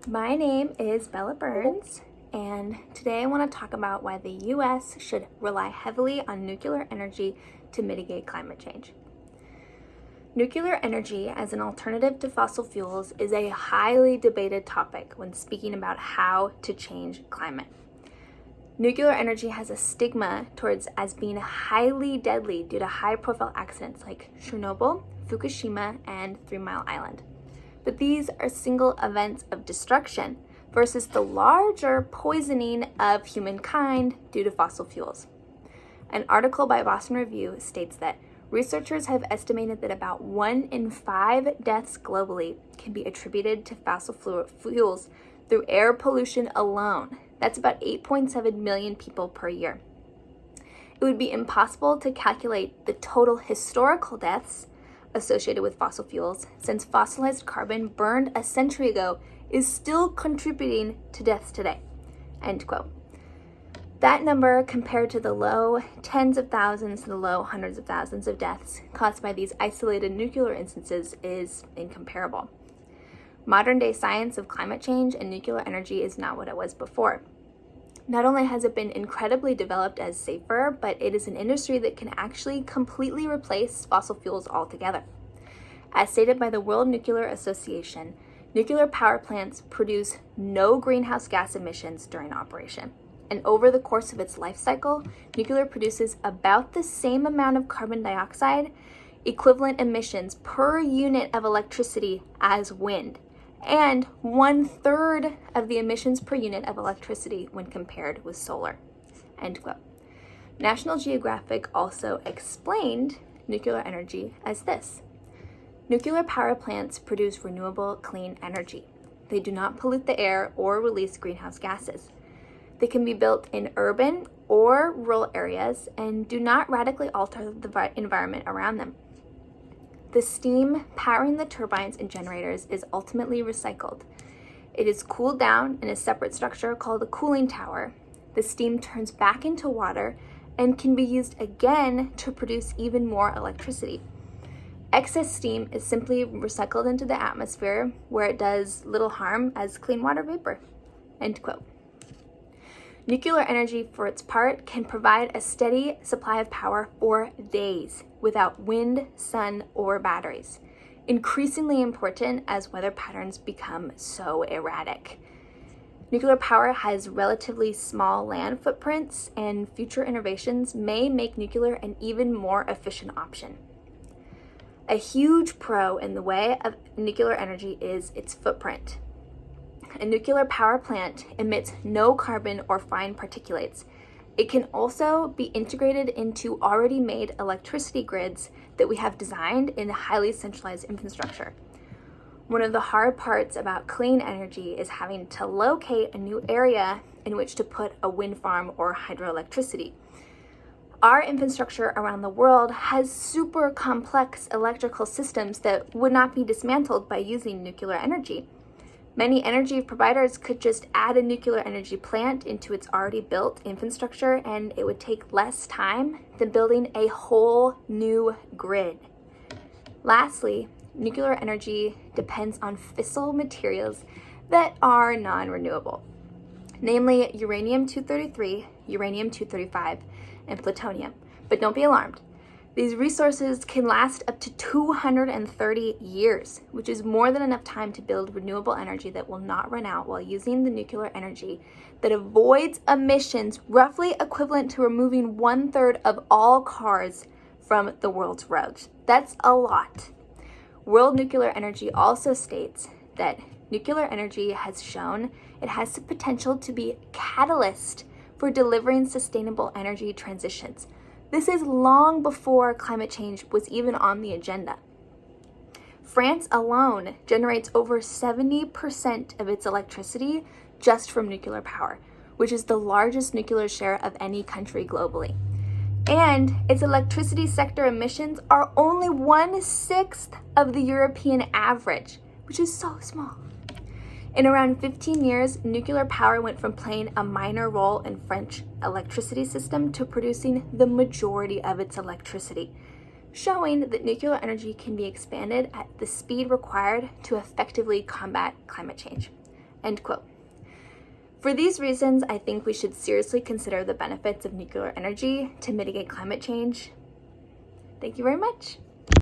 My name is Bella Burns, and today I want to talk about why the US should rely heavily on nuclear energy to mitigate climate change. Nuclear energy as an alternative to fossil fuels is a highly debated topic when speaking about how to change climate. Nuclear energy has a stigma towards as being highly deadly due to high-profile accidents like Chernobyl, Fukushima, and 3 Mile Island. But these are single events of destruction versus the larger poisoning of humankind due to fossil fuels. An article by Boston Review states that researchers have estimated that about 1 in 5 deaths globally can be attributed to fossil fuels through air pollution alone. That's about 8.7 million people per year. It would be impossible to calculate the total historical deaths associated with fossil fuels, since fossilized carbon burned a century ago is still contributing to deaths today. End quote. That number, compared to the low tens of thousands to the low hundreds of thousands of deaths caused by these isolated nuclear instances, is incomparable. Modern day science of climate change and nuclear energy is not what it was before. Not only has it been incredibly developed as safer, but it is an industry that can actually completely replace fossil fuels altogether. As stated by the World Nuclear Association, nuclear power plants produce no greenhouse gas emissions during operation. And over the course of its life cycle, nuclear produces about the same amount of carbon dioxide equivalent emissions per unit of electricity as wind, and 1/3 of the emissions per unit of electricity when compared with solar. End quote. National Geographic also explained nuclear energy as this: nuclear power plants produce renewable, clean energy. They do not pollute the air or release greenhouse gases. They can be built in urban or rural areas and do not radically alter the environment around them. The steam powering the turbines and generators is ultimately recycled. It is cooled down in a separate structure called a cooling tower. The steam turns back into water and can be used again to produce even more electricity. Excess steam is simply recycled into the atmosphere, where it does little harm as clean water vapor. End quote. Nuclear energy, for its part, can provide a steady supply of power for days without wind, sun, or batteries. Increasingly important as weather patterns become so erratic. Nuclear power has relatively small land footprints, and future innovations may make nuclear an even more efficient option. A huge pro in the way of nuclear energy is its footprint. A nuclear power plant emits no carbon or fine particulates. It can also be integrated into already made electricity grids that we have designed in highly centralized infrastructure. One of the hard parts about clean energy is having to locate a new area in which to put a wind farm or hydroelectricity. Our infrastructure around the world has super complex electrical systems that would not be dismantled by using nuclear energy. Many energy providers could just add a nuclear energy plant into its already built infrastructure, and it would take less time than building a whole new grid. Lastly, nuclear energy depends on fissile materials that are non-renewable, namely uranium-233, uranium-235, and plutonium. But don't be alarmed. These resources can last up to 230 years, which is more than enough time to build renewable energy that will not run out while using the nuclear energy that avoids emissions roughly equivalent to removing 1/3 of all cars from the world's roads. That's a lot. World Nuclear Energy also states that nuclear energy has shown it has the potential to be a catalyst for delivering sustainable energy transitions. This is long before climate change was even on the agenda. France alone generates over 70% of its electricity just from nuclear power, which is the largest nuclear share of any country globally. And its electricity sector emissions are only 1/6 of the European average, which is so small. In around 15 years, nuclear power went from playing a minor role in French electricity system to producing the majority of its electricity, showing that nuclear energy can be expanded at the speed required to effectively combat climate change. End quote. For these reasons, I think we should seriously consider the benefits of nuclear energy to mitigate climate change. Thank you very much.